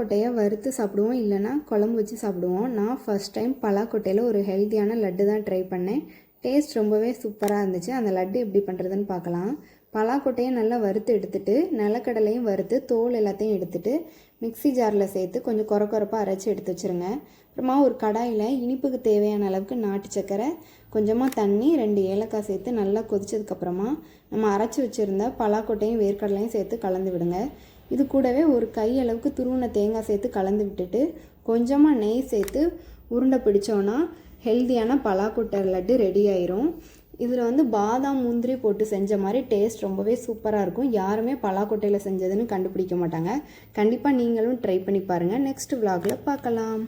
பலாக்கொட்டையை வறுத்து சாப்பிடுவோம், இல்லைனா குழம்பு வச்சு சாப்பிடுவோம். நான் ஃபஸ்ட் டைம் பலாக்கொட்டையில் ஒரு ஹெல்த்தியான லட்டு தான் ட்ரை பண்ணேன். டேஸ்ட் ரொம்பவே சூப்பராக இருந்துச்சு. அந்த லட்டு எப்படி பண்ணுறதுன்னு பார்க்கலாம். பலாக்கொட்டையை நல்லா வறுத்து எடுத்துகிட்டு, நிலக்கடலையும் வறுத்து தோல் எல்லாத்தையும் எடுத்துகிட்டு மிக்ஸி ஜாரில் சேர்த்து கொஞ்சம் கொரப்பாக அரைச்சி எடுத்து வச்சுருங்க. அப்புறமா ஒரு கடாயில் இனிப்புக்கு தேவையான அளவுக்கு நாட்டு சர்க்கரை, கொஞ்சமாக தண்ணி, 2 ஏலக்காய் சேர்த்து நல்லா கொதிச்சதுக்கப்புறமா நம்ம அரைச்சி வச்சுருந்த பலாக்கொட்டையும் வேர்க்கடலையும் சேர்த்து கலந்து விடுங்க. இது கூடவே ஒரு கை அளவுக்கு துருவின தேங்காய் சேர்த்து கலந்து விட்டுட்டு கொஞ்சமாக நெய் சேர்த்து உருண்டை பிடிச்சோன்னா ஹெல்த்தியான பலாக்கொட்டை லட்டு ரெடி ஆயிரும். இதில் பாதாம் முந்திரி போட்டு செஞ்ச மாதிரி டேஸ்ட் ரொம்பவே சூப்பராக இருக்கும். யாருமே பலாக்கொட்டையில் செஞ்சதுன்னு கண்டுபிடிக்க மாட்டாங்க. கண்டிப்பாக நீங்களும் ட்ரை பண்ணி பாருங்கள். நெக்ஸ்ட் vlogல பார்க்கலாம்.